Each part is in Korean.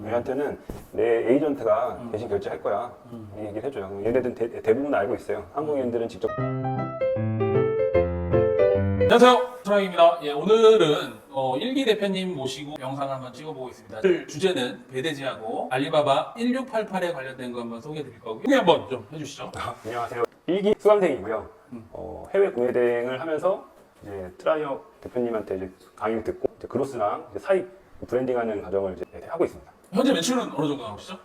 얘한테는 내 에이전트가 대신 결제할 거야. 이 얘기를 해줘요. 그럼 얘네들은 대부분 알고 있어요. 한국인들은 직접. 안녕하세요, 트라이입니다. 예, 오늘은 일기 대표님 모시고 영상을 한번 찍어보고 있습니다. 오늘 주제는 배대지하고 알리바바 1688에 관련된 거 한번 소개해 드릴 거고요. 소개 한번 좀 해주시죠. 안녕하세요. 일기 수강생이고요. 해외 구매 대행을 하면서 이제 트라이업 대표님한테 이제 강의를 듣고 이제 그로스랑 이제 사입 브랜딩하는 과정을 이제 하고 있습니다. 현재 매출은 어느 정도 나오시죠?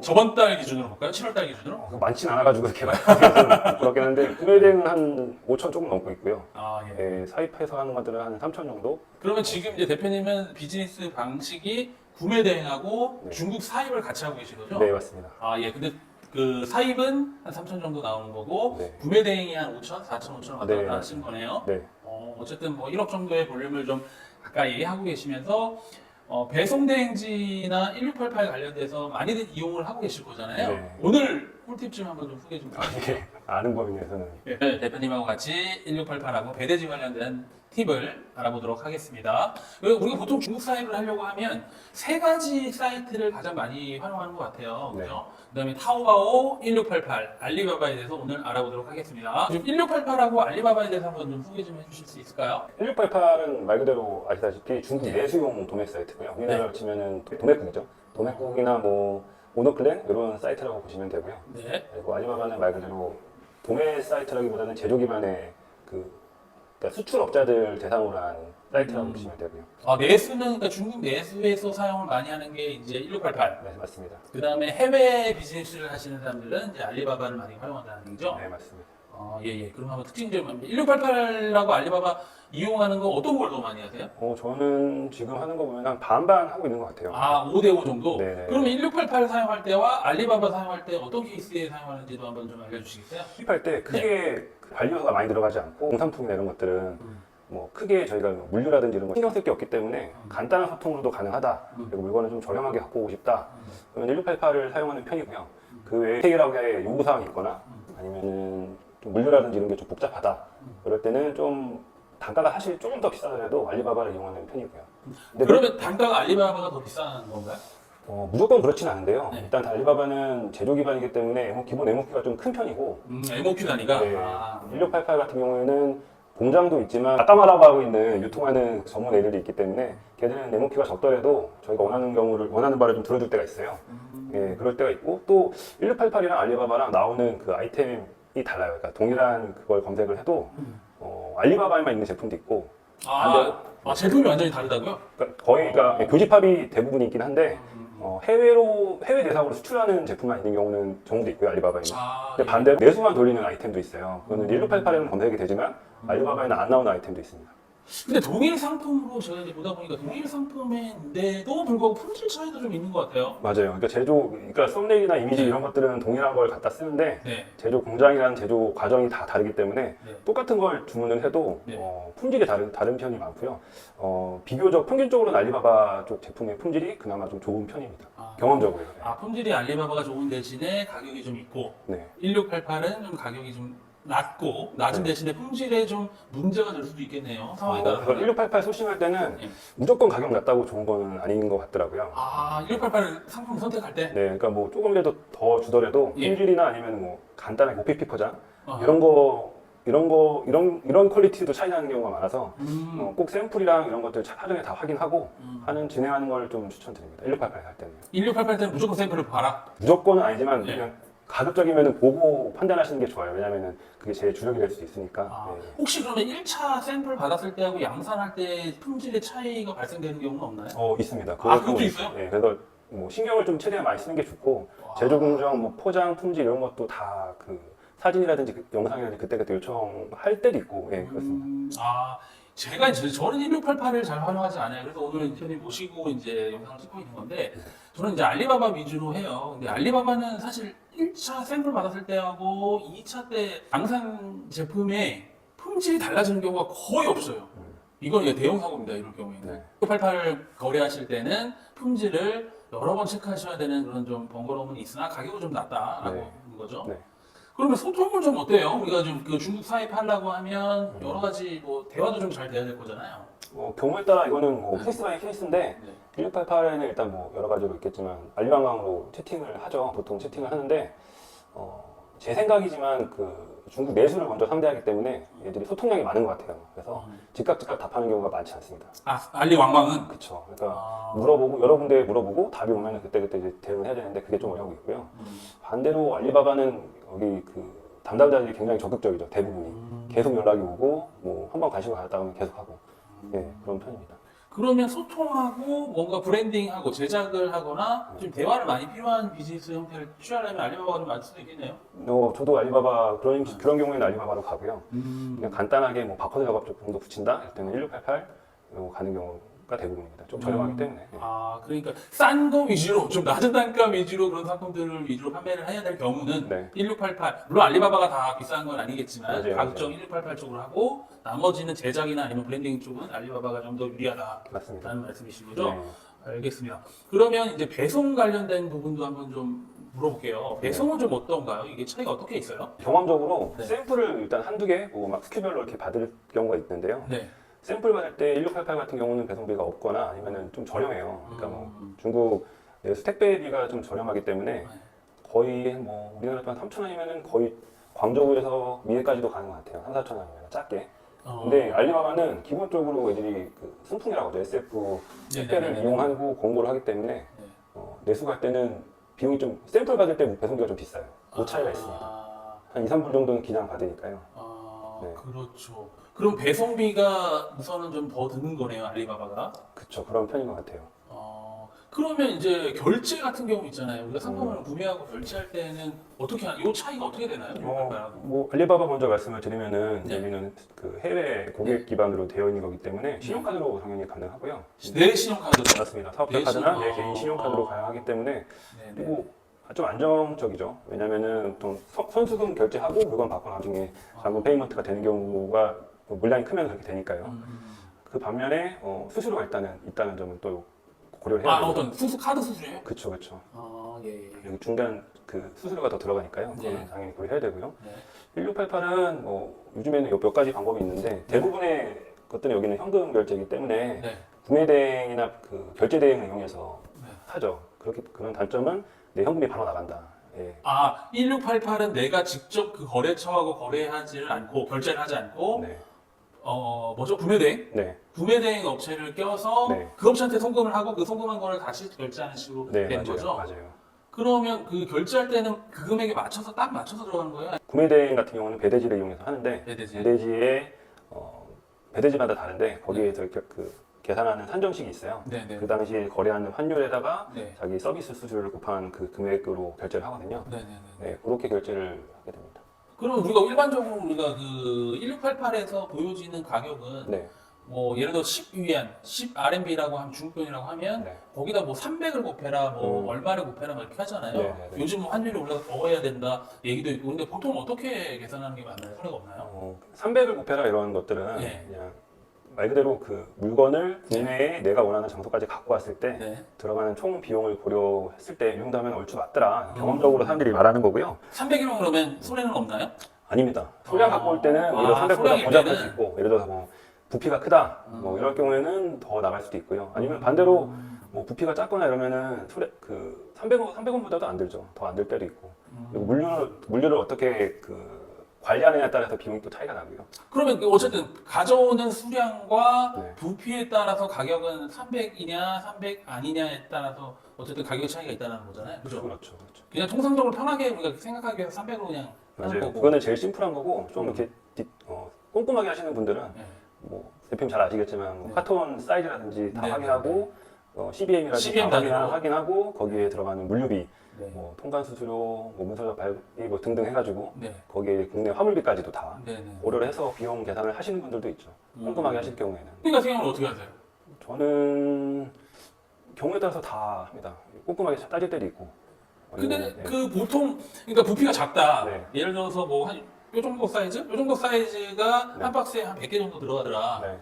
저번 달 기준으로 볼까요? 7월 달 기준으로? 많진 않아가지고 이렇게 말하기는 그렇긴 한데 구매 대행은 한 5천 조금 넘고 있고요. 아, 예. 사입해서 하는 것들은 한 3천 정도. 그러면 지금 이제 대표님은 비즈니스 방식이 구매 대행하고 네. 중국 사입을 같이 하고 계신 거죠? 네, 맞습니다. 아, 예. 근데 그 사입은 한 3천 정도 나오는 거고 네. 구매 대행이 한 5천, 4천, 5천 왔다 네. 갔다 하시는 거네요. 네. 어쨌든 뭐 1억 정도의 볼륨을 좀 가까이 하고 계시면서 배송 대행지나 1688 관련돼서 많이들 이용을 하고 계실 거잖아요. 네. 오늘 꿀팁 좀 한번 좀 소개 좀 해주세요. 이게 아는 범위 내에서는 네, 대표님하고 같이 1688하고 배대지 관련된 팁을 알아보도록 하겠습니다. 그리고 우리가 보통 중국 사입을 하려고 하면 세 가지 사이트를 가장 많이 활용하는 것 같아요. 네. 그죠? 그다음에 타오바오, 1688, 알리바바에 대해서 오늘 알아보도록 하겠습니다. 지금 1688하고 알리바바에 대해서 한번 좀 소개 좀 해주실 수 있을까요? 1688은 말 그대로 아시다시피 중국 네. 내수용 도매 사이트고요. 우리나라로 치면은 도매국이죠. 도매국이나 뭐 오너클랜 이런 사이트라고 보시면 되고요. 네. 그리고 알리바바는 말 그대로 도매 사이트라기보다는 제조 기반의 그러니까 수출업자들 대상으로 한 사이트라고 보시면 되고요. 내수는 그러니까 중국 내수에서 사용을 많이 하는 게 이제 1688. 네, 맞습니다. 그 다음에 해외 비즈니스를 하시는 사람들은 이제 알리바바를 많이 활용한다는 얘기죠. 네, 맞습니다. 예. 그럼 한번 특징 좀 1688하고 알리바바 이용하는 거 어떤 걸 더 많이 하세요? 저는 지금 하는 거 보면 한 반반 하고 있는 것 같아요. 5대5 정도? 네네. 그러면 1688 사용할 때와 알리바바 사용할 때 어떤 케이스에 사용하는지도 한번 좀 알려주시겠어요? 수입할 때 크게 관리료가 많이 들어가지 않고 공산품이나 이런 것들은 뭐 크게 저희가 물류라든지 이런 거 신경 쓸 게 없기 때문에 간단한 소통으로도 가능하다. 그리고 물건을 좀 저렴하게 갖고 오고 싶다. 그러면 1688을 사용하는 편이고요. 그 외에 세일하게 요구사항이 있거나 아니면은 좀 물류라든지 이런 게 좀 복잡하다. 그럴 때는 좀 단가가 사실 조금 더 비싸더라도 알리바바를 이용하는 편이고요. 근데 그러면 단가가 알리바바가 더 비싼 건가요? 무조건 그렇진 않은데요. 네. 일단 알리바바는 제조 기반이기 때문에 기본 MOQ가 좀 큰 편이고 MOQ 단위가? 네. 1688 같은 경우에는 공장도 있지만 아따마라고 하고 있는 유통하는 전문 애들이 있기 때문에 걔들은 MOQ가 적더라도 저희가 원하는 바를 좀 들어줄 때가 있어요. 예, 그럴 때가 있고 또 1688이랑 알리바바랑 나오는 그 아이템이 달라요. 그러니까 동일한 그걸 검색을 해도 알리바바에만 있는 제품도 있고 제품이 완전히 다르다고요? 그러니까 거의 교집합이 대부분이 있긴 한데 해외 대상으로 수출하는 제품만 있는 경우도 있고요. 알리바바에는. 근데 반대로 내수만 돌리는 아이템도 있어요. 그거는 1688에는 검색이 되지만 알리바바에는 안 나오는 아이템도 있습니다. 근데 동일 상품으로 제가 이제 보다 보니까 동일 상품인데도 불구하고 품질 차이도 좀 있는 것 같아요. 맞아요. 그러니까 썸네일이나 이미지 이런 것들은 동일한 걸 갖다 쓰는데 네. 제조 공장이라는 제조 과정이 다 다르기 때문에 네. 똑같은 걸 주문을 해도 네. 품질이 다른 편이 많고요. 비교적 평균적으로는 알리바바 쪽 제품의 품질이 그나마 좀 좋은 편입니다. 경험적으로. 품질이 알리바바가 좋은 대신에 가격이 좀 있고 네. 1688은 좀 가격이 좀 낮은 대신에 품질에 좀 문제가 될 수도 있겠네요. 상황에 따라서. 1688 소싱할 때는 네. 무조건 가격 낮다고 좋은 거는 아닌 것 같더라고요. 1688 상품 선택할 때? 네, 그러니까 뭐 조금이라도 더 주더라도 예. 품질이나 아니면 뭐 간단하게 OPP 포장 아하. 이런 퀄리티도 차이 나는 경우가 많아서 꼭 샘플이랑 이런 것들 사전에 다 확인하고 진행하는 걸 좀 추천드립니다. 1688 할 때는 1688 때는 무조건 샘플을 봐라. 무조건은 아니지만 예. 그냥 가급적이면 보고 판단하시는 게 좋아요. 왜냐면은 그게 제일 주력이 될 수 있으니까. 네. 혹시 그러면 1차 샘플 받았을 때하고 양산할 때 품질의 차이가 발생되는 경우는 없나요? 있습니다. 그것도 있어요? 네, 그래서 뭐 신경을 좀 최대한 많이 쓰는 게 좋고 제조 공정, 뭐 포장, 품질 이런 것도 다 그 사진이라든지 영상이라든지 그때 요청할 때도 있고, 예, 그렇습니다. 저는 1688을 잘 활용하지 않아요. 그래서 오늘 대표님 모시고 이제 영상을 찍고 있는 건데, 저는 이제 알리바바 위주로 해요. 근데 알리바바는 사실 1차 샘플 받았을 때하고 2차 때 양산 제품의 품질이 달라지는 경우가 거의 없어요. 이건 대형 사고입니다. 이럴 경우에는. 네. 1688 거래하실 때는 품질을 여러 번 체크하셔야 되는 그런 좀 번거로움은 있으나 가격은 좀 낮다라고 네. 하는 거죠. 네. 그러면 소통은 좀 어때요? 우리가 좀 그 중국 사입하려고 하면 여러 가지 뭐 대화도 좀 잘 돼야 될 거잖아요. 경우에 따라 이거는 뭐 케이스 바이 케이스인데 네. 1688에는 일단 뭐 여러 가지로 있겠지만 알리방광으로 채팅을 하죠. 보통 채팅을 하는데 제 생각이지만 그 중국 내수를 먼저 상대하기 때문에 얘들이 소통량이 많은 것 같아요. 그래서 즉각 답하는 경우가 많지 않습니다. 아, 알리왕광은? 그렇죠. 그러니까 아. 물어보고 여러 군데 물어보고 답이 오면 그때 이제 대응을 해야 되는데 그게 좀 어려우고 있고요. 반대로 알리바바는 여기 그 담당자들이 굉장히 적극적이죠. 대부분이 계속 연락이 오고 뭐 한 번 관심을 가졌다 하면 계속 하고 그런 편입니다. 그러면 소통하고 뭔가 브랜딩하고 제작을 하거나 좀 대화를 많이 필요한 비즈니스 형태를 취하려면 알리바바가 좀 많을 수도 있겠네요. 저도 알리바바 그런 경우에는 알리바바로 가고요. 그냥 간단하게 뭐 바코드 작업 정도 붙인다 할 때는 1688 가는 경우가 대부분입니다. 좀 저렴하기 때문에. 아, 그러니까 싼 거 위주로 좀 낮은 단가 위주로 그런 상품들을 위주로 판매를 해야 될 경우는 네. 1688 물론 알리바바가 다 비싼 건 아니겠지만 맞아요, 가급적 맞아요. 1688 쪽으로 하고 나머지는 제작이나 아니면 브랜딩 쪽은 알리바바가 좀 더 유리하다라는 맞습니다. 말씀이신 거죠? 네. 알겠습니다. 그러면 이제 배송 관련된 부분도 한번 좀 물어볼게요. 배송은 좀 어떤가요? 이게 차이가 어떻게 있어요? 경험적으로 네. 샘플을 일단 한두 개, 막 스큐별로 이렇게 받을 경우가 있는데요. 네. 샘플 받을 때 1688 같은 경우는 배송비가 없거나 아니면은 좀 저렴해요. 그러니까 뭐 중국 내수 택배비가 좀 저렴하기 때문에 거의 뭐 우리나라 돈 3,000원이면은 거의 광저우에서 미에까지도 가는 것 같아요. 3, 4,000원이면 작게. 근데 알리바바는 기본적으로 애들이 그 순풍이라고 하죠. SF 택배를 네네네네. 이용하고 공고를 하기 때문에 내수 갈 때는 비용이 좀 샘플 받을 때 배송비가 좀 비싸요. 그 차이가 있습니다. 한 2, 3불 정도는 기장 받으니까요. 네. 그렇죠. 그럼 배송비가 우선은 좀 더 드는 거네요, 알리바바가. 그쵸, 그런 편인 것 같아요. 그러면 이제 결제 같은 경우 있잖아요. 우리가 상품을 구매하고 결제할 때는 어떻게 이 차이가 어떻게 되나요? 뭐 알리바바 먼저 말씀을 드리면은 네. 여기는 그 해외 고객 기반으로 되어 있는 거기 때문에 신용카드로 당연히 가능하고요. 내 신용카드로. 맞습니다. 사업자 내 카드나 신용- 내 개인 신용카드로 가능하기 때문에 네네. 그리고 좀 안정적이죠. 왜냐면은 또 선수금 결제하고 물건 받고 나중에 잔금 페이먼트가 되는 경우가 물량이 크면 그렇게 되니까요. 그 반면에 수수료가 있다는 점은 또 고려를 해야 돼요. 어떤 카드 수수료요? 그쵸, 그쵸. 예. 여기 중간 그 수수료가 더 들어가니까요. 그거는 네. 당연히 고려해야 되고요. 네. 1688은 요즘에는 몇 가지 방법이 있는데 대부분의 것들은 여기는 현금 결제이기 때문에 네. 구매 대행이나 그 결제 대행을 이용해서 네. 하죠. 그런 단점은 내 현금이 바로 나간다. 예. 1688은 내가 직접 그 거래처하고 거래하지를 않고 결제를 하지 않고 네. 구매대행? 네. 구매대행 업체를 껴서 네. 그 업체한테 송금을 하고 그 송금한 거를 다시 결제하는 식으로 네, 되는 맞아요. 거죠? 맞아요. 그러면 그 결제할 때는 그 금액에 딱 맞춰서 들어가는 거예요? 구매 대행 같은 경우는 배대지를 이용해서 하는데 배대지. 배대지에 배대지마다 다른데 거기에서 그 계산하는 산정식이 있어요. 네네. 그 당시에 거래하는 환율에다가 네. 자기 서비스 수수료를 곱한 그 금액으로 결제를 하거든요. 네네네. 네, 그렇게 결제를 하게 됩니다. 그럼 일반적으로 우리가 그 1688에서 보여지는 가격은 네, 뭐 예를 들어 10위안, 10RMB라고 하면 중국 돈이라고 하면 네. 거기다 뭐 300을 곱해라, 뭐 음. 얼마를 곱해라 막 이렇게 하잖아요. 네네네. 요즘 뭐 환율이 올라서 더 해야 된다 얘기도 있고 근데 보통 어떻게 계산하는 게 맞나요? 소리가 없나요? 300을 곱해라 이런 것들은 네. 그냥 말 그대로 그 물건을 국내에 내가 원하는 장소까지 갖고 왔을 때 네. 들어가는 총 비용을 고려했을 때 이 정도면 얼추 맞더라. 경험적으로 사람들이 말하는 거고요. 300이면 그러면 손해는 없나요? 아닙니다. 소량 갖고 올 때는 오히려 300보다 소량일 더 잡을 때는? 수 있고 예를 들어서 뭐 부피가 크다 뭐 이럴 경우에는 더 나갈 수도 있고요. 아니면 반대로 뭐 부피가 작거나 이러면은 그 300원보다도 안 들죠. 더 안 들 때도 있고. 그리고 물류를 어떻게 그 관리하느냐에 따라서 비용이 또 차이가 나고요. 그러면 어쨌든 가져오는 수량과 네. 부피에 따라서 가격은 300이냐 300 아니냐에 따라서 어쨌든 가격 차이가 있다는 거잖아요. 그죠? 그렇죠, 그렇죠. 그냥 통상적으로 편하게 우리가 생각하기 위해서 300으로 그냥 하는 맞아요. 거고. 그거는 제일 심플한 거고 좀 이렇게 꼼꼼하게 하시는 분들은 네. 뭐 대표님 잘 아시겠지만 뭐 네. 카톤 사이즈라든지 다 네, 확인하고 CBM이라든지 CBM 다 단위로. 확인하고 거기에 들어가는 물류비, 네. 뭐 통관 수수료, 뭐 문서적 발비 뭐 등등 해가지고 네. 거기에 국내 화물비까지도 다 네네. 고려를 해서 비용 계산을 하시는 분들도 있죠. 꼼꼼하게 하실 경우에는. 그 같은 경우는 어떻게 하세요? 저는 경우에 따라서 다 합니다. 꼼꼼하게 따질 때도 있고. 근데 아니면, 그 보통 그러니까 부피가 작다. 네. 예를 들어서 뭐 한 요 정도 사이즈? 요 정도 사이즈가 네. 한 박스에 한 100개 정도 들어가더라. 네.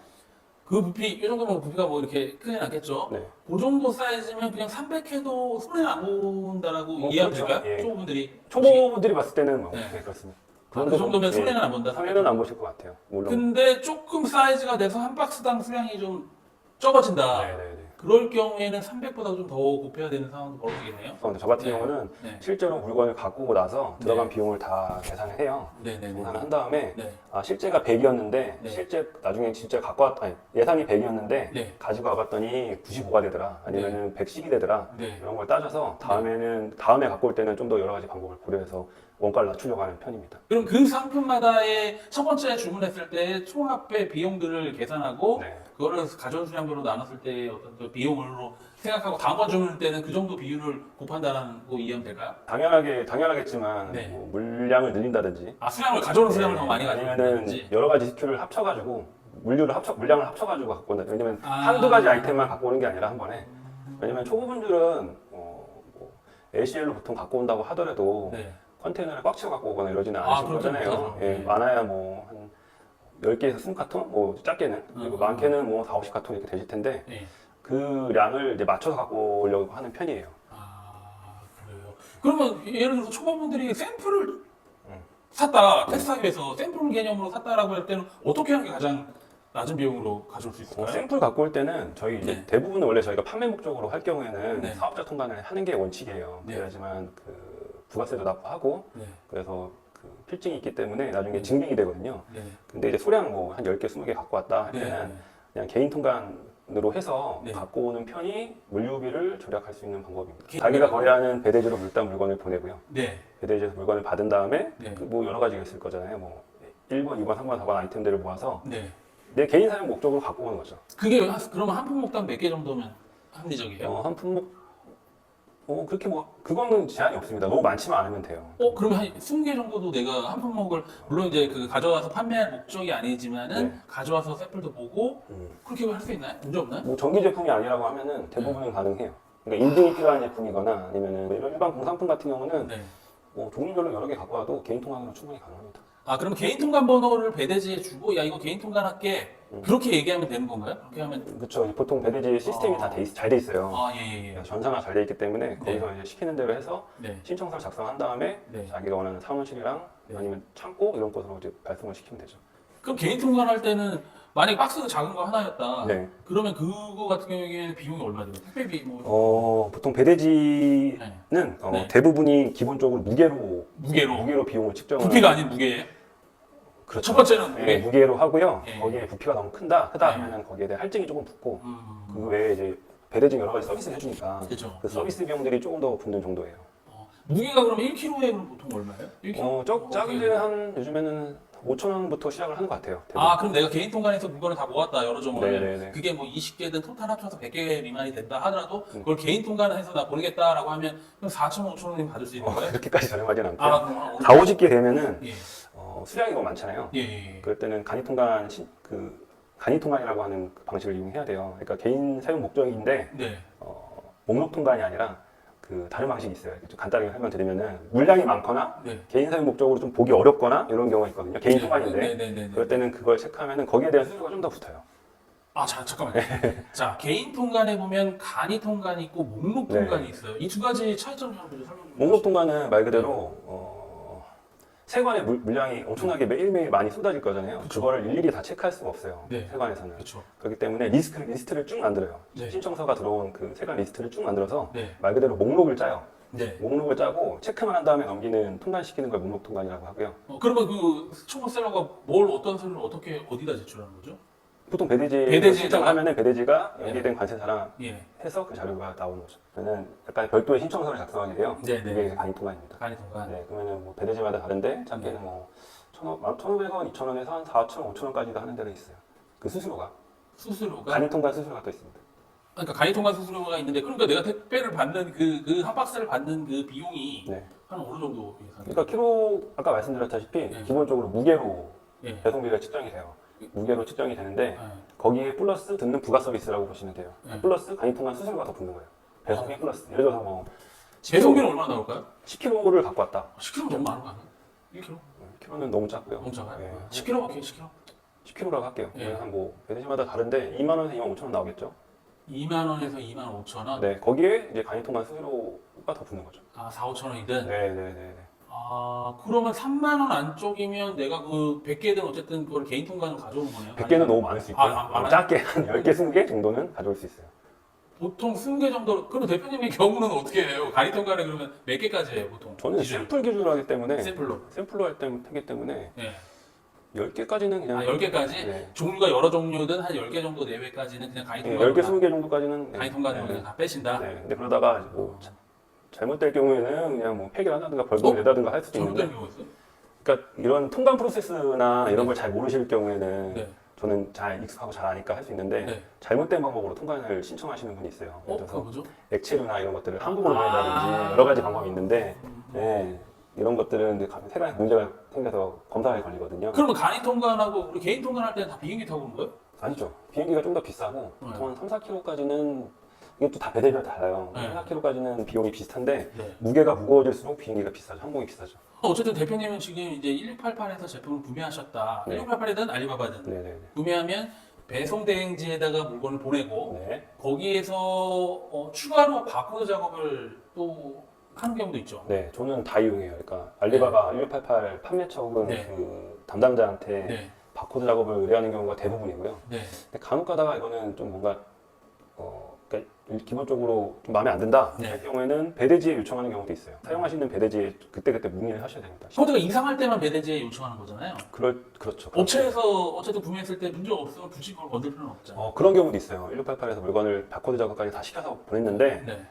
그 부피 이 정도면 부피가 뭐 이렇게 크진 않겠죠. 네. 그 정도 사이즈면 그냥 300회도 손에 안 본다라고 뭐 이해하면 그렇죠. 될까요? 예. 초보분들이 초보분들이 봤을 때는 뭐, 네. 네, 그렇습니다. 그 정도면 예, 손해는 안 본다. 손해는 안 보실 것 같아요. 물론. 근데 조금 사이즈가 돼서 한 박스당 수량이 좀 적어진다. 네네네. 그럴 경우에는 300보다 좀 더 곱해야 되는 상황도 벌어지겠네요. 근데 저 같은 네. 경우는 네. 실제로 물건을 갖고 오고 나서 들어간 네. 비용을 다 계산을 해요. 네네네. 계산을 한 다음에 네. 아, 실제가 100이었는데 네. 실제 나중에 진짜 갖고 왔 아니, 예상이 100이었는데 네. 가지고 와봤더니 95가 되더라 아니면은 110이 되더라 네. 이런 걸 따져서 다음에 갖고 올 때는 좀 더 여러 가지 방법을 고려해서 원가를 낮추려고 하는 편입니다. 그럼 그 상품마다의 첫 번째 주문했을 때 총합의 비용들을 계산하고 네. 그거를 가전 수량별로 나눴을 때 어떤 그 비용으로 생각하고 다음번 주문할 때는 그 정도 비율을 곱한다는 거 이해하면 될까요? 당연하겠지만 네. 뭐 물량을 늘린다든지 아 수량을 가져오는 수량을 더 많이 아니면은 가져오는지. 여러 가지 스킬을 합쳐가지고 물량을 합쳐가지고 갖고 온다. 왜냐면 아. 한두 가지 아이템만 갖고 오는 게 아니라 한 번에. 왜냐면 초보분들은 뭐 LCL로 보통 갖고 온다고 하더라도 네. 컨테이너를 꽉 채워 갖고 오거나 이러지는 아, 않으실 그렇죠, 거잖아요. 그렇죠. 예, 네. 많아야 뭐 한 10개에서 20카톤? 뭐 작게는. 그리고 많게는 뭐 4, 50카톤 이렇게 되실 텐데 네. 그 량을 이제 맞춰서 갖고 오려고 하는 편이에요. 아 그래요. 그러면 예를 들어서 초보분들이 샘플을 샀다 테스트하기 위해서 샘플 개념으로 샀다라고 할 때는 어떻게 하는 게 가장 낮은 비용으로 가져올 수 있을까요? 샘플 갖고 올 때는 저희 이제 네. 대부분은 원래 저희가 판매 목적으로 할 경우에는 네. 사업자 통관을 하는 게 원칙이에요. 네. 그래야지만 그 부가세도 납부하고 네. 그래서 그 필증이 있기 때문에 나중에 증빙이 되거든요. 네. 근데 이제 소량 뭐 한 10개, 20개 갖고 왔다 할 때는 네. 그냥 개인 통관으로 해서 네. 갖고 오는 편이 물류비를 절약할 수 있는 방법입니다. 개- 자기가 거래하는 배대지로 물단 물건을 보내고요. 네. 배대지에서 물건을 받은 다음에 네. 그뭐 여러 가지가 있을 거잖아요. 뭐 1번, 2번, 3번, 4번 아이템들을 모아서 네. 내 개인 사용 목적으로 갖고 오는 거죠. 그게 그러면 한 품목당 몇 개 정도면 합리적이에요? 한 품목 그렇게 뭐 그거는 제한이 없습니다. 너무 많지만 않으면 돼요. 그러면 한 20개 정도도 내가 한 품목을 물론 이제 그 가져와서 판매할 목적이 아니지만은 네. 가져와서 샘플도 보고 그렇게 할 수 있나요? 문제 없나요? 뭐 전기 제품이 아니라고 하면은 대부분은 가능해요. 그러니까 인증이 필요한 제품이거나 아니면은 이런 일반 공산품 같은 경우는 네. 뭐 종류별로 여러 개 갖고 와도 개인 통관으로 충분히 가능합니다. 아 그럼 개인 통관 번호를 배대지에 주고 야 이거 개인 통관할게 그렇게 얘기하면 되는 건가요? 그렇게 하면 그렇죠. 보통 배대지 시스템이 다 잘 돼 있어요. 예예예. 전산화 잘 돼 있기 때문에 거기서 이제 시키는 대로 해서 네. 신청서를 작성한 다음에 네. 자기가 원하는 사무실이랑 네. 아니면 창고 이런 곳으로 이제 발송을 시키면 되죠. 그럼 개인 통관할 때는 만약에 박스가 작은 거 하나였다. 네. 그러면 그거 같은 경우에는 비용이 얼마 들어요? 택배비 뭐 보통 배대지는 네. 대부분이 기본적으로 무게로 비용을 측정을 부피가 아닌 무게예요? 그렇죠. 첫 번째는 무게. 네, 무게로 하고요. 네. 거기에 부피가 너무 크다 네. 하면은 거기에 대한 할증이 조금 붙고 그 음. 외에 이제 배대지 여러 가지 서비스를 해주니까 그죠. 그 서비스 비용들이 조금 더 붙는 정도예요. 무게가 그러면 1kg에 그럼 보통 얼마예요? 1kg? 작은 데는 한 요즘에는 5,000원부터 시작을 하는 것 같아요. 아 그럼 내가 개인 통관해서 물건을 다 모았다 여러 점을 네네네. 그게 뭐 20개든 토탈 합쳐서 100개 미만이 된다 하더라도 그걸 개인 통관해서 나 보내겠다라고 하면 그럼 4,000원, 5,000원이면 받을 수 있는 거예요? 그렇게까지 저렴하진 않고 아 그럼 한 4, 50개 되면은 예. 수량이 너무 많잖아요. 예. 그럴 때는 간이 통관이라고 하는 그 방식을 이용해야 돼요. 그러니까 개인 사용 목적인데 네. 목록 통관이 아니라 그 다른 방식이 있어요. 좀 간단하게 설명드리면은 물량이 많거나 네. 개인 사용 목적으로 좀 보기 어렵거나 이런 경우가 있거든요. 개인 통관인데 네네네. 그럴 때는 그걸 체크하면은 거기에 대한 수수료가 좀 더 붙어요. 잠깐만요. 자, 개인 통관에 보면 간이 통관이 있고 목록 네. 통관이 있어요. 이 두 가지 차이점 좀 설명 좀 목록 통관은 말 그대로 세관의 물량이 엄청나게 매일매일 많이 쏟아질 거잖아요. 그쵸. 그거를 일일이 다 체크할 수가 없어요. 네. 세관에서는. 그렇죠. 그렇기 때문에 리스트를 쭉 만들어요. 네. 신청서가 들어온 그 세관 리스트를 쭉 만들어서 네. 말 그대로 목록을 짜요. 네. 목록을 짜고 체크만 한 다음에 넘기는 통관시키는 걸 목록 통관이라고 하고요. 그러면 그 초보셀러가 뭘 어떤 서류를 어디다 제출하는 거죠? 보통 배대지에 배대지에다가? 신청을 하면은 배대지가 네. 연계된 관세사랑 예. 해서 그 자료가 나오는 거죠. 그러면 약간 별도의 신청서를 작성하게 돼요. 네, 네. 이게 간이 통관입니다. 간이 통관. 네, 그러면은 뭐 배대지마다 다른데 작게는 뭐 1,500원, 2,000원에서 한 4,000원, 5,000원까지도 하는 데가 있어요. 그 수수료가 수수료가 간이 통관 수수료가 또 있습니다. 그러니까 간이 통관 수수료가 있는데 그러니까 내가 택배를 받는 그 한 박스를 받는 그 비용이 네. 한 어느 정도 예상돼요? 그러니까 키로 아까 말씀드렸다시피 네. 기본적으로 무게로 예. 배송비가 측정이 돼요. 무게로 측정이 되는데 네. 거기에 플러스 듣는 부가 서비스라고 보시면 돼요. 네. 플러스 간이 통관 수수료가 더 붙는 거예요. 배송비 플러스. 예를 들어서 뭐 배송비는 얼마나 나올까요? 10kg를 갖고 왔다. 10kg 너무 많은 거 아니에요? 1kg? 키로는 너무 작고요. 너무 작아요? 네. 10kg 오케이 10kg. 10kg라고 할게요. 예. 한뭐 배대지마다 다른데 2만 원에서 2만 5천 원 나오겠죠. 2만 원에서 2만 5천 원? 네, 거기에 이제 간이통관 수수료가 더 붙는 거죠. 아, 4, 5천 원이든? 네네네. 아, 그러면 3만 원 안쪽이면 내가 그 100개든 어쨌든 그걸 개인 통관을 가져오는 거네요? 100개는 너무 많을 수 있고요. 많아요? 작게 한 10개, 20개 정도는 가져올 수 있어요. 보통 20개 정도, 그럼 대표님의 경우는 어떻게 해요? 간이 통관에 그러면 몇 개까지 해요, 보통? 저는 기준. 샘플 기준으로 하기 때문에 샘플로? 샘플로 하기 때문에 네. 10개까지는 그냥 10개까지? 네. 종류가 여러 종류든 한 10개 정도 내외까지는 그냥 간이 네, 통관으로 10개, 20개 정도까지는 간이 통관으로 그냥 다 빼신다? 네. 근데 그러다가 뭐 잘못될 경우에는 그냥 뭐 폐기를 한다든가 벌금을 내다든가 할 수도 있는데 잘못된 경우 있어요? 그러니까 이런 통관 프로세스나 이런 걸 잘 모르실 경우에는 네. 저는 잘 익숙하고 잘 아니까 할 수 있는데 네. 잘못된 방법으로 통관을 신청하시는 분이 있어요. 예를 그거 들어서 뭐죠? 액체류나 이런 것들을 한국으로 보낸다든지 여러 가지 방법이 있는데 네, 이런 것들은 세간에 문제가 생겨서 검사에 걸리거든요. 그러면 간이 통관하고 우리 개인 통관할 때는 다 비행기 타고 오는 거예요? 아니죠. 비행기가 좀 더 비싸고 네. 보통 한 3, 4kg까지는 이게 또 다 배대별 달라요. 네. 3, 4kg까지는 비용이 비슷한데 네. 무게가 무거워질수록 비행기가 비싸죠. 항공이 비싸죠. 어쨌든 대표님은 지금 이제 1688에서 제품을 구매하셨다. 네. 1688이든 알리바바든 네네네. 구매하면 배송 대행지에다가 물건을 보내고 네. 거기에서 추가로 바코드 작업을 또 하는 경우도 있죠. 네, 저는 다 이용해요. 그러니까 알리바바 1688 판매처 혹은 네. 그 담당자한테 네. 바코드 작업을 의뢰하는 경우가 대부분이고요. 네. 근데 간혹 가다가 이거는 좀 뭔가 그러니까 기본적으로 좀 마음에 안 든다 네. 할 경우에는 배대지에 요청하는 경우도 있어요. 사용하시는 배대지에 그때그때 문의를 하셔야 됩니다. 코드가 이상할 때만 배대지에 요청하는 거잖아요. 그렇죠. 업체에서 어쨌든 구매했을 때 문제 없으면 굳이 그걸 건들 필요는 없잖아요. 그런 경우도 있어요. 1688에서 물건을 바코드 작업까지 다 시켜서 보냈는데 네.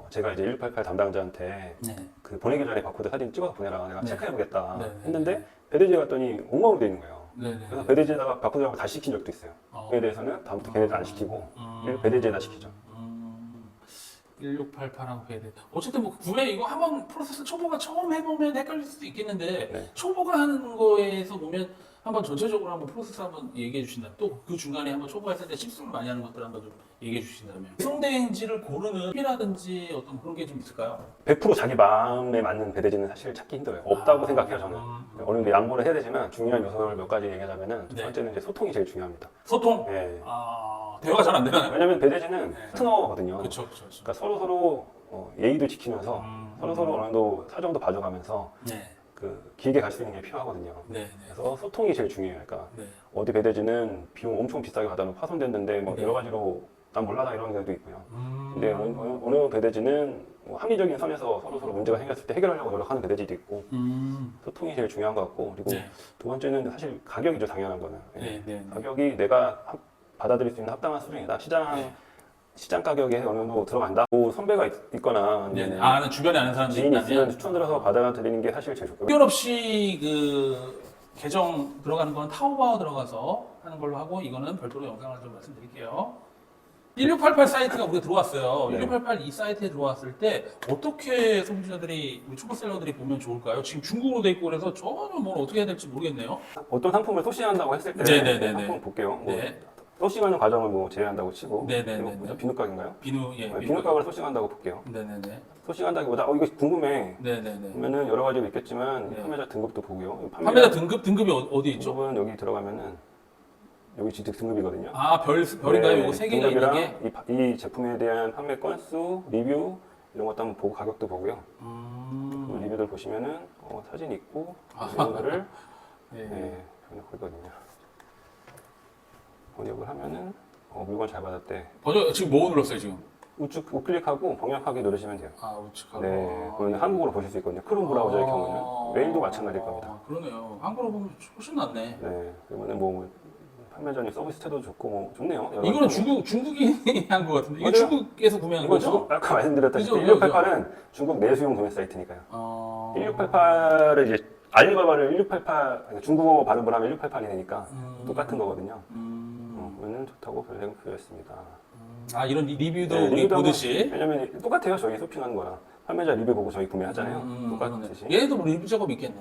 제가 이제 1688 담당자한테 네. 그 보내기 전에 바코드 사진 찍어서 보내라 내가 네. 체크해보겠다 네. 했는데 배대지에 갔더니 엉망으로 돼 있는 거예요. 네. 그래서 배대지에다가 바코드 작업을 다시 시킨 적도 있어요. 어. 그에 대해서는 다음부터 걔네들 안 시키고 음. 배대지에다 시키죠. 1688하고 배대. 어쨌든 뭐 구매 이거 한번 프로세스 초보가 처음 해보면 헷갈릴 수도 있겠는데 네. 초보가 하는 거에서 보면 한번 전체적으로 한번 프로세스 한번 얘기해 주신다면 또 그 중간에 한번 초보가 했을 때 실수를 많이 하는 것들 한번 좀 얘기해 주신다면 배송대행지를 고르는 팁이라든지 어떤 그런 게 좀 있을까요? 100% 자기 마음에 맞는 배대지는 사실 찾기 힘들어요. 없다고 생각해요 저는. 어느 정도 양보를 해야 되지만 중요한 요소를 몇 가지 얘기하자면은 첫 네. 번째는 이제 소통이 제일 중요합니다. 소통? 네. 대화가 잘 안 되나요? 왜냐면 배대지는 네. 파트너거든요. 그렇죠. 그러니까 서로 예의도 지키면서 서로 어느 정도 사정도 봐줘가면서 네. 그 길게 갈 수 있는 게 필요하거든요. 네. 그래서 소통이 제일 중요해요. 그러니까 네. 어디 배대지는 비용 엄청 비싸게 받아놓고 파손됐는데 뭐 네. 여러 가지로 난 몰라다 이런 경우도 있고요. 음. 근데 어느 배대지는 뭐 합리적인 선에서 서로 문제가 생겼을 때 해결하려고 노력하는 배대지도 있고 소통이 제일 중요한 것 같고 그리고 네. 두 번째는 사실 가격이죠 당연한 거는. 네. 가격이 내가 받아들일 수 있는 합당한 수준이다. 시장 가격에 어느 정도 들어간다. 뭐 선배가 있거나 네. 아니면 주변에 아는 사람들이 지인이 있으면 있다면 추천드려서 받아들이는 게 사실 제일 좋고요. 특별 없이 그 계정 들어가는 건 타오바오 들어가서 하는 걸로 하고 이거는 별도로 영상을 좀 말씀드릴게요. 1688 사이트가 우리가 들어왔어요. 네. 1688 이 사이트에 들어왔을 때 어떻게 소비자들이 우리 초보셀러들이 보면 좋을까요? 지금 중국어로 돼 있고 그래서 전혀 뭘 어떻게 해야 될지 모르겠네요. 어떤 상품을 소싱한다고 했을 때 네네네네. 상품 볼게요. 뭐 네. 소싱하는 과정을 뭐 제외한다고 치고 네네네네. 뭐죠? 비누각인가요? 비누 비누각을 소싱한다고 볼게요. 네네네. 소싱한다기보다 이거 궁금해. 네네네. 그러면은 여러 가지가 있겠지만 네. 판매자 등급도 보고요. 판매자 등급이 어디 있죠? 등급은 여기 들어가면은 여기 지금 등급이거든요. 별인가요? 요거 세 개가 있는 게? 이 제품에 대한 판매 건수, 리뷰 이런 것도 한번 보고 가격도 보고요. 그 리뷰들 보시면은 사진 있고 이런 거를 네. 번역하거든요. 번역을 하면은 물건 잘 받았대. 지금 뭐 눌렀어요 지금? 우클릭하고 번역하기 누르시면 돼요. 우측하고. 네, 그건 한국어로 보실 수 있거든요. 크롬 브라우저의 경우는 메일도 마찬가지일 겁니다. 그러네요. 한국어로 보면 훨씬 낫네. 네, 그러면은 뭐 판매자님 서비스 태도 좋고 뭐 좋네요. 여러 이거는 가지. 중국인이 한 것 같은데. 이거 맞아요. 중국에서 구매한 이건 거죠? 중국 아까 말씀드렸다시피 그죠, 1688은 중국 내수용 도매 사이트니까요. 1688. 1688을 이제 알리바바를 1688 중국어 발음을 하면 1688이 되니까 똑같은 거거든요. 그거는 좋다고 표현했습니다. 이런 리뷰도 네, 우리 리뷰도 보듯이. 왜냐면 똑같아요. 저희 쇼핑하는 거랑 판매자 리뷰 보고 저희 구매하잖아요. 똑같듯이. 얘네도 뭐 리뷰 작업 있겠네.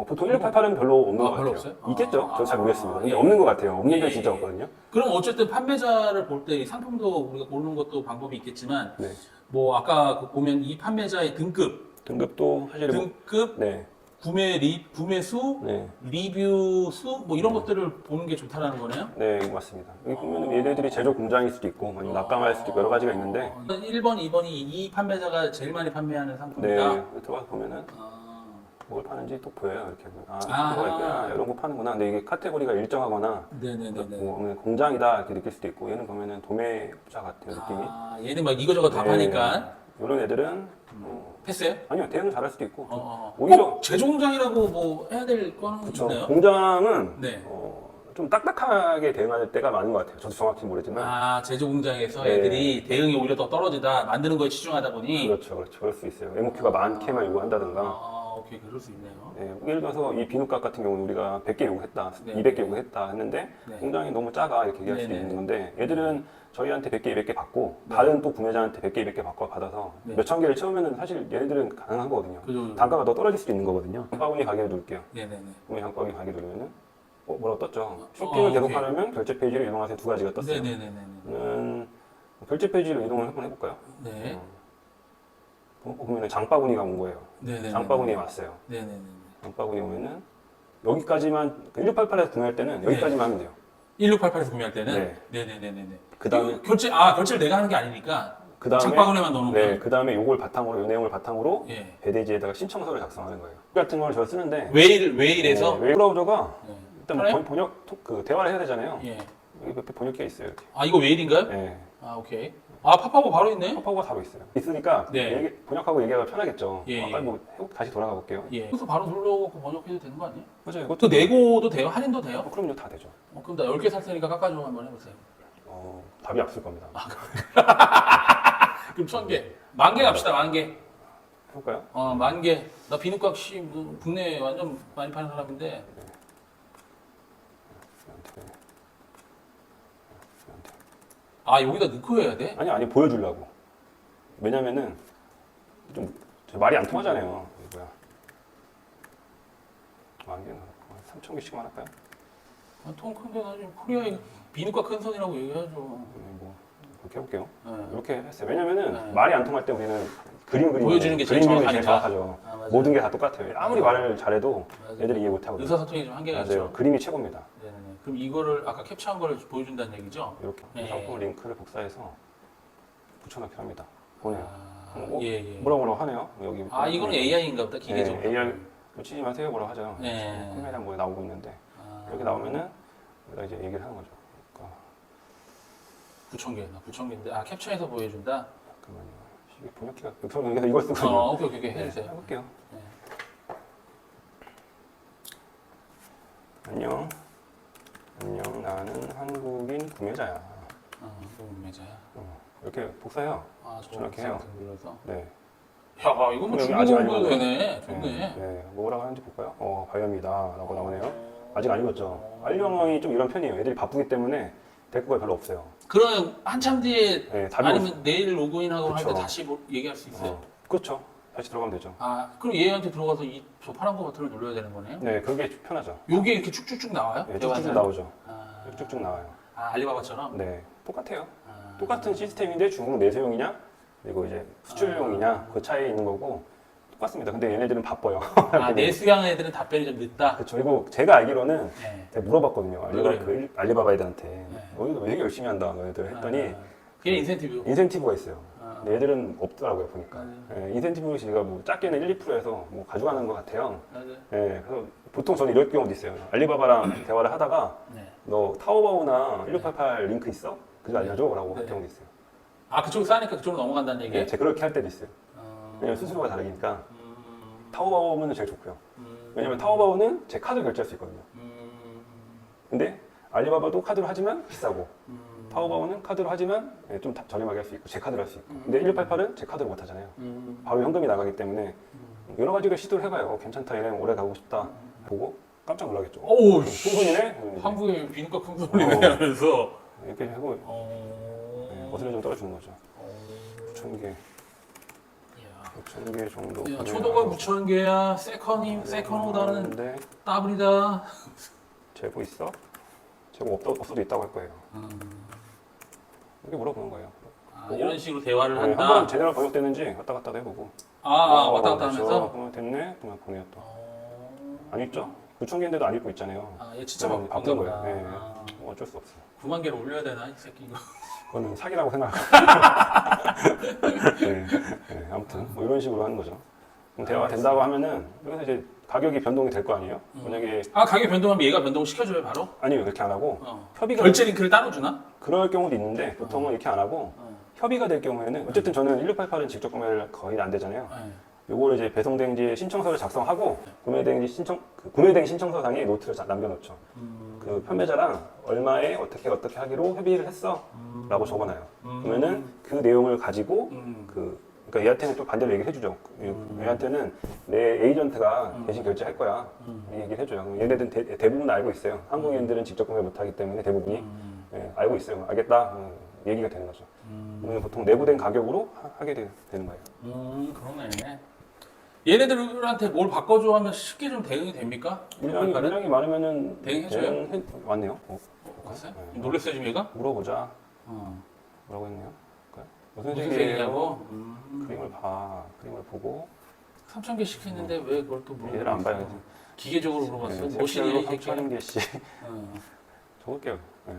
보통 1688은 별로 없는 것 별로 같아요. 없어요? 있겠죠? 저 잘 모르겠습니다. 근데 예. 없는 것 같아요. 없는 데 예, 진짜 예. 없거든요. 그럼 어쨌든 판매자를 볼 때 상품도 우리가 고르는 것도 방법이 있겠지만 네. 뭐 아까 보면 이 판매자의 등급 등급도 사실 등급 네. 구매 수, 네. 리뷰 수, 뭐 이런 것들을 보는 게 좋다라는 거네요. 네, 맞습니다. 여기 보면 얘네들이 제조 공장일 수도 있고, 아니면 낙감할 수도 있고 여러 가지가 있는데, 1번, 2번이 이 판매자가 제일 많이 판매하는 네, 상품이다. 들어가서 보면은 아, 뭘 파는지 또 보여요. 이렇게 아, 아. 이거가 있구나. 이런 거 파는구나. 근데 이게 카테고리가 일정하거나 네네네네. 뭐 공장이다 이렇게 느낄 수도 있고, 얘는 보면은 도매업자 같은 느낌이. 아, 얘는 막 이거저거 다 파니까 이런 애들은 패스요? 아니요, 대응 잘할 수도 있고. 오히려 오히려 제조 공장이라고 뭐 해야 될 거는 그쵸. 있나요? 공장은 네. 좀 딱딱하게 대응할 때가 많은 것 같아요. 저도 정확히 모르지만. 아, 제조 공장에서 네. 애들이 대응이 오히려 더 떨어지다 만드는 거에 치중하다 보니. 그렇죠, 그렇죠. 그럴 수 있어요. MOQ가 많게만 요구한다든가. 아, 오케이, 그럴 수 있네요. 네, 예를 들어서 이 비누값 같은 경우는 우리가 100개 요구했다, 네. 200개 요구했다 했는데 네. 공장이 너무 작아 이렇게 얘기할 수도 네, 네, 있는 건데 얘들은 저희한테 100개, 200개 받고 네. 다른 또 구매자한테 100개, 200개 받아서 네. 몇천 개를 채우면은 사실 얘네들은 가능한 거거든요. 그죠. 단가가 더 떨어질 수도 있는 거거든요. 장바구니 가격을 누를게요. 네네네. 구매 장바구니 가격 누르면은 뭐라고 떴죠? 쇼핑을 오케이. 계속하려면 결제 페이지로 이동하세요. 두 가지가 떴어요. 네네네네. 결제 페이지로 이동을 한번 해볼까요? 네. 보면은 장바구니가 온 거예요. 네네네. 장바구니에 왔어요. 네네네. 장바구니 오면은 여기까지만 1688에서 구매할 때는 여기까지만 하면 돼요. 1688에서 구매할 때는 네. 네네네네. 그다음에 결제를 내가 하는 게 아니니까 장바구니에만 넣어놓으면. 네, 그다음에 요걸 바탕으로 요 내용을 바탕으로 예. 배대지에다가 신청서를 작성하는 거예요. 같은 걸 제가 쓰는데 웨일에서. 웨일 브라우저가 네. 일단 뭐 편해요? 그 대화를 해야 되잖아요. 예. 여기 옆에 번역기가 있어요. 이렇게. 아, 이거 웨일인가요? 네. 아, 오케이. 아, 팝하고 바로 있네. 팝하고가 바로 있어요. 있으니까 네. 번역하고 얘기하기가 편하겠죠. 예, 빨리 뭐 다시 돌아가 볼게요. 예. 그래서 바로 눌러갖고 번역해도 되는 거 아니에요? 맞아요. 그 내고도 돼요? 할인도 돼요? 그럼요, 다 되죠. 그럼 나 10개 살 테니까 깎아줘 한번 해보세요. 답이 없을 겁니다. 그럼 1000개. 10,000개 갑시다, 10,000개. 해볼까요? 10,000개. 나 비누값 국내에 완전 많이 파는 사람인데. 아, 여기다 넣고 해야 돼? 아니 보여주려고. 왜냐면은 좀 말이 안 통하잖아요. 이게 뭐야? 10,000개는 3,000개씩만 할까요? 아, 통 큰데 나 지금 코리아에 비누값 큰 선이라고 얘기하죠. 뭐 이렇게 해볼게요. 네. 이렇게 했어요. 왜냐면은 네. 말이 안 통할 때 우리는 보여주는 게 제일 그림이 제일 정확하니까. 정확하죠. 아, 맞아요. 모든 게 다 똑같아요. 아무리 말을 잘해도 맞아요. 애들이 이해 못 하거든요. 의사소통이 좀 한계가 맞아요. 있죠. 그림이 최고입니다. 네네. 그럼 이거를 아까 캡처한 거를 보여준다는 얘기죠? 이렇게 네. 상품 링크를 복사해서 붙여넣기 합니다. 보내요. 아, 예, 예. 뭐라고 하네요. 여기. 아, 이거는 AI인가 보다, 기계적으로. 네, AI 치지 마세요. 뭐라고 하죠. 네. 판매량 뭐에 나오고 있는데 아, 이렇게 나오면은 여기다 이제 얘기를 하는 거죠. 그러니까 9,000개인데. 아, 캡처해서 보여준다? 잠깐만요. 이게 번역기가 여기서 이걸 쓰거든요. 오케이. 해주세요. 해볼게요. 네. 안녕. 나는 한국인 구매자야. 구매자야. 이렇게 복사해요. 아, 저렇게 해요. 눌러서. 네. 야, 이거 뭐 여기 아직 중국어도 아니거든요. 되네. 좋네. 네. 뭐라고 하는지 볼까요? 바이옴이다. 라고 나오네요. 아직 안 읽었죠. 알림이 좀 이런 편이에요. 애들이 바쁘기 때문에 대꾸가 별로 없어요. 그럼 한참 뒤에 네, 답이 아니면 내일 로그인하고 할 때 그쵸. 다시 얘기할 수 있어요? 그렇죠. 다시 들어가면 되죠. 아, 그럼 얘한테 들어가서 저 파란 거 버튼을 눌러야 되는 거네요? 네, 그게 편하죠. 요게 이렇게 쭉쭉쭉 나와요? 네, 쭉쭉 나오죠. 아, 쭉쭉 나와요. 알리바바처럼? 네, 똑같아요. 아, 똑같은 시스템인데 중국 내수용이냐, 그리고 이제 수출용이냐 그 차이에 있는 거고 똑같습니다. 근데 얘네들은 바빠요. 내수양 애들은 답변이 좀 늦다? 그렇죠. 그리고 제가 알기로는 네. 제가 물어봤거든요. 그래요? 알리바바 애들한테 네. 너희도 왜 이렇게 열심히 한다 너희들 했더니 그게 인센티브. 인센티브가 있어요. 아. 근데 얘들은 없더라고요 보니까. 맞아요. 네, 인센티브 제가 뭐 작게는 1~2%에서 뭐 가져가는 것 같아요. 맞아요. 네, 그래서 보통 저는 이럴 경우도 있어요. 알리바바랑 대화를 하다가 네. 너 타오바오나 1688 링크 있어? 그거 알려줘? 라고 할 네. 경우도 있어요. 아, 그쪽 싸니까 그쪽으로 넘어간다는 얘기예요? 네, 제가 그렇게 할 때도 있어요. 어, 왜냐면 수수료가 다르니까 음, 타오바오는 제일 좋고요. 음, 왜냐면 타오바오는 제 카드로 결제할 수 있거든요. 근데 알리바바도 카드로 하지만 비싸고 타오바오는 카드로 하지만 좀 저렴하게 할 수 있고 제 카드로 할 수 있고 근데 1688은 제 카드로 못 하잖아요. 바로 현금이 나가기 때문에 여러 가지를 시도를 해봐요. 괜찮다, 얘네 오래 가고 싶다 보고 깜짝 놀라겠죠. 오우, 풍선이네? 한국에 비누값 큰 소리네 하면서 이렇게 하고 어슬을 좀 떨어주는 거죠. 9,000개, 9,000개 정도. 야, 초도가 9,000개야. 세컨보다는 근데 더블이다. 재고 있어? 재고 없어도 있다고 할 거예요. 이렇게 물어보는 거예요. 아, 이런 식으로 대화를 네, 한다. 한번 제대로 번역되는지 왔다 갔다 해보고. 왔다 갔다 그렇죠. 하면서. 그러면 됐네? 그러면 보내요 또. 안 입죠? 9천 개인데도 안 입고 있잖아요. 아, 얘 진짜 그건 바쁜 바쁜가 거예요. 보다. 네. 아, 뭐 어쩔 수 없어. 9만 개를 올려야 되나 이 새끼 이거. 그거는 사기라고 생각하고. 네. 네, 아무튼 뭐 이런 식으로 하는 거죠. 그럼 대화가 된다고 하면은 여기서 이제 가격이 변동이 될 거 아니에요? 만약에 아, 가격 변동하면 얘가 변동 시켜줘요 바로? 아니요 그렇게 안 하고 어. 협의가 결제 링크를 따로 주나? 그럴 경우도 있는데 보통은 이렇게 안 하고 협의가 될 경우에는 어쨌든 저는 1688은 직접 구매를 거의 안 되잖아요. 네. 요거를 이제 배송대행지 신청서를 작성하고 구매대행지 구매대행 신청서상에 노트를 남겨놓죠. 그 판매자랑 얼마에 어떻게 하기로 협의를 했어라고 적어놔요. 그러면은 그 내용을 가지고 그러니까 얘한테는 또 반대로 얘기를 해주죠. 얘한테는 내 에이전트가 대신 결제할 거야. 이 얘기를 해줘요. 그럼 얘네들은 대부분 알고 있어요. 한국인들은 직접 구매 못하기 때문에 대부분이 예, 알고 있어요. 알겠다. 얘기가 되는 거죠. 그러면 보통 내부된 가격으로 하게 되는 거예요. 그러네. 얘네들한테 뭘 바꿔줘 하면 쉽게 좀 대응이 됩니까? 물량이 많으면은 대응해줘요? 왔네요. 봤어요? 네. 놀랬어요 지금 얘가? 물어보자. 어. 뭐라고 했네요? 무슨 무슨 색이에요? 색이냐고? 그림을 봐. 그림을 보고 3,000개 시켰는데 왜 그걸 또 물어봐? 얘를 안 봐야지. 기계적으로 물어봤어? 네, 뭐시니? 이 새끼야? 3,000개씩 어. 적을게요. 네.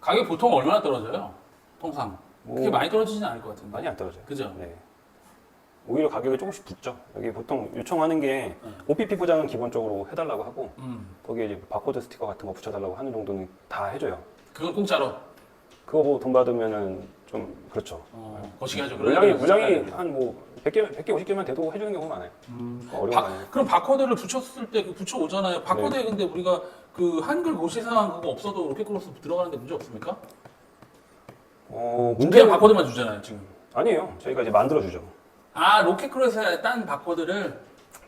가격 보통 얼마나 떨어져요? 통상 그렇게 뭐, 많이 떨어지진 않을 것 같은데. 많이 안 떨어져요. 그죠? 네. 오히려 가격이 조금씩 붙죠. 여기 보통 요청하는 게 OPP 포장은 기본적으로 해달라고 하고 거기에 이제 바코드 스티커 같은 거 붙여달라고 하는 정도는 다 해줘요. 그건 공짜로. 그거 뭐 돈 받으면은 좀 그렇죠. 거시기 하죠. 물량이 한 뭐 100개, 50개만 돼도 해주는 경우가 많아요. 어려운 거 아니에요. 그럼 바코드를 붙였을 때 그 붙여 오잖아요. 바코드에 근데 우리가 그 한글 고시사항 그거 없어도 로켓크로스 들어가는데 문제 없습니까? 그냥 문제는 바코드만 주잖아요 지금. 아니에요. 저희가 이제 만들어주죠. 아, 로켓크로스에 딴 바코드를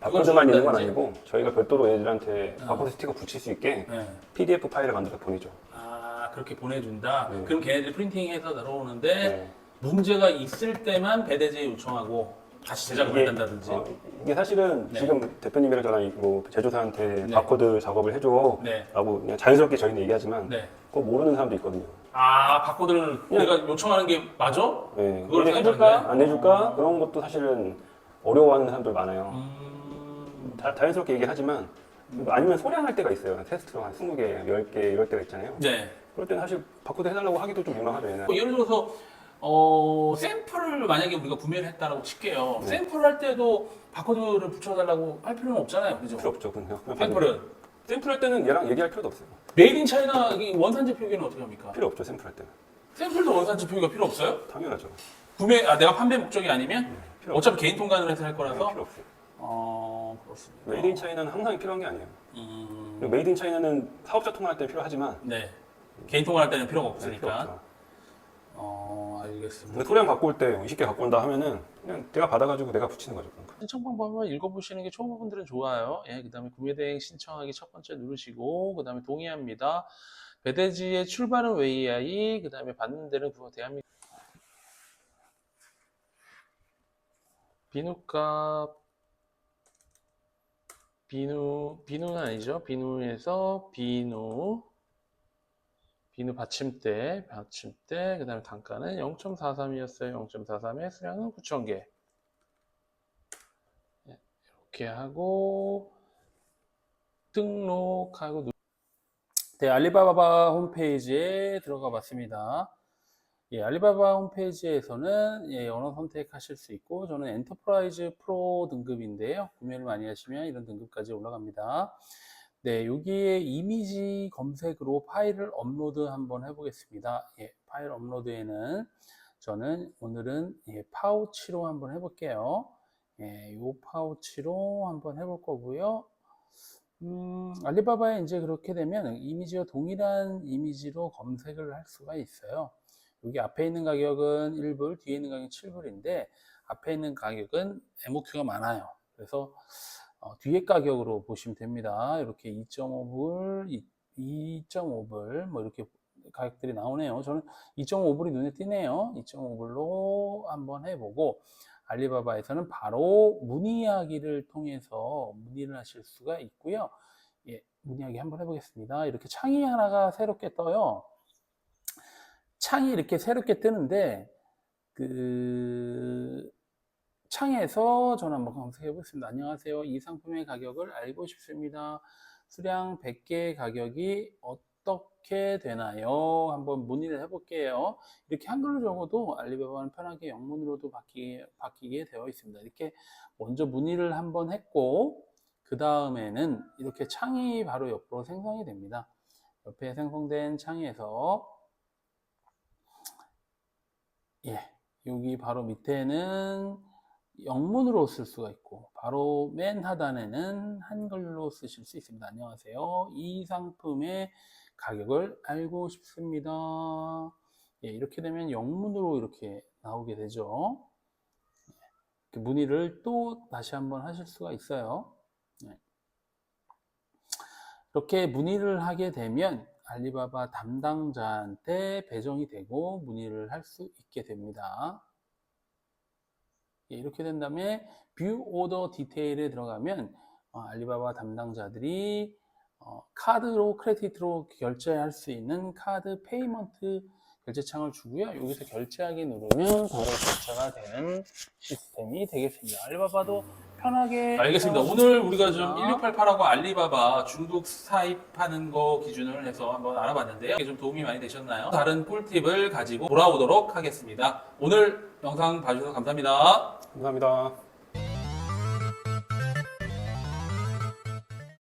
바코드만 있는 건 준다든지. 아니고 저희가 별도로 얘들한테 바코드 스티커 붙일 수 있게 네. PDF 파일을 만들어 보내죠. 아, 그렇게 보내준다. 네. 그럼 걔네들이 프린팅해서 들어오는데 네. 문제가 있을 때만 배대지에 요청하고 다시 제작을 해달라든지. 이게 사실은 네. 지금 대표님이랑 저랑 뭐 제조사한테 네. 바코드 작업을 해줘 네. 라고 그냥 자연스럽게 저희는 얘기하지만 네. 그거 모르는 사람도 있거든요. 아, 바코드를 내가 요청하는 게 맞아? 네. 그걸 얘네 생각하는데? 해줄까? 안 해줄까? 그런 것도 사실은 어려워하는 사람들 많아요. 자연스럽게 얘기하지만 아니면 소량할 때가 있어요. 테스트로 한 20개, 10개 이럴 때가 있잖아요. 네. 그럴 때는 사실 바코드 해달라고 하기도 좀 민망하죠. 얘는. 예를 들어서 샘플을 만약에 우리가 구매를 했다라고 칠게요. 네. 샘플 할 때도 바코드를 붙여달라고 할 필요는 없잖아요. 그죠? 필요 없죠. 그냥 샘플은 샘플할 때는 얘랑 얘기할 필요도 없어요. 메이드 인 차이나 이 원산지 표기는 어떻게 합니까? 필요 없죠. 샘플할 때는. 샘플도 원산지 표기가 필요 없어요? 당연하죠. 내가 판매 목적이 아니면 필요 어차피 개인 통관을 해서 할 네, 거라서. 필요 없어요. 그렇습니다. 메이드 인 차이나는 항상 필요한 게 아니에요. 그리고 메이드 인 차이나는 사업자 통화할 때 필요하지만 네. 개인 통관할 때는 필요가 네, 필요 없으니까. 없죠. 알겠습니다. 근데 소량 갖고 올 때 20개 갖고 온다 하면은 그냥 내가 받아가지고 내가 붙이는 거죠. 그러니까. 신청 방법을 읽어보시는 게 초보분들은 좋아요. 예, 그 다음에 구매대행 신청하기 첫 번째 누르시고, 그 다음에 동의합니다. 배대지의 출발은 웨이아이, 그 다음에 받는 데는 그거 대한민국. 비누값, 비누는 아니죠. 비누에서 비누 받침대, 그 다음에 단가는 0.43이었어요. 0.43에 수량은 9,000개. 이렇게 하고, 등록하고, 네, 알리바바 홈페이지에 들어가 봤습니다. 예, 알리바바 홈페이지에서는 언어 선택하실 수 있고, 저는 엔터프라이즈 프로 등급인데요. 구매를 많이 하시면 이런 등급까지 올라갑니다. 네, 여기에 이미지 검색으로 파일을 업로드 한번 해보겠습니다. 예, 파일 업로드에는 저는 오늘은 파우치로 한번 해볼게요. 예, 요 파우치로 한번 해볼 거고요. 알리바바에 이제 그렇게 되면 이미지와 동일한 이미지로 검색을 할 수가 있어요. 여기 앞에 있는 가격은 1불, 뒤에 있는 가격은 7불인데 앞에 있는 가격은 MOQ가 많아요. 그래서 뒤에 가격으로 보시면 됩니다. 이렇게 2.5불, 2.5불 뭐 이렇게 가격들이 나오네요. 저는 2.5불이 눈에 띄네요. 2.5불로 한번 해보고 알리바바에서는 바로 문의하기를 통해서 문의를 하실 수가 있고요. 예, 문의하기 한번 해보겠습니다. 이렇게 창이 하나가 새롭게 떠요. 창이 이렇게 새롭게 뜨는데 창에서 전화 한번 검색해 보겠습니다. 안녕하세요. 이 상품의 가격을 알고 싶습니다. 수량 100개 가격이 어떻게 되나요? 한번 문의를 해볼게요. 이렇게 한글로 적어도 알리바바는 편하게 영문으로도 바뀌게 되어 있습니다. 이렇게 먼저 문의를 한번 했고, 그 다음에는 이렇게 창이 바로 옆으로 생성이 됩니다. 옆에 생성된 창에서 여기 바로 밑에는 영문으로 쓸 수가 있고 바로 맨 하단에는 한글로 쓰실 수 있습니다. 안녕하세요. 이 상품의 가격을 알고 싶습니다. 이렇게 되면 영문으로 이렇게 나오게 되죠. 이렇게 문의를 또 다시 한번 하실 수가 있어요. 이렇게 문의를 하게 되면 알리바바 담당자한테 배정이 되고 문의를 할 수 있게 됩니다. 이렇게 된 다음에 뷰 오더 디테일에 들어가면 알리바바 담당자들이 카드로 크레딧으로 결제할 수 있는 카드 페이먼트 결제 창을 주고요. 여기서 결제하기 누르면 바로 결제가 되는 시스템이 되겠습니다. 알리바바도 편하게 알겠습니다. 오늘 우리가 좀 1688하고 알리바바 중국 사입하는 거 기준을 해서 한번 알아봤는데요. 이게 좀 도움이 많이 되셨나요? 다른 꿀팁을 가지고 돌아오도록 하겠습니다. 오늘 영상 봐주셔서 감사합니다. 감사합니다.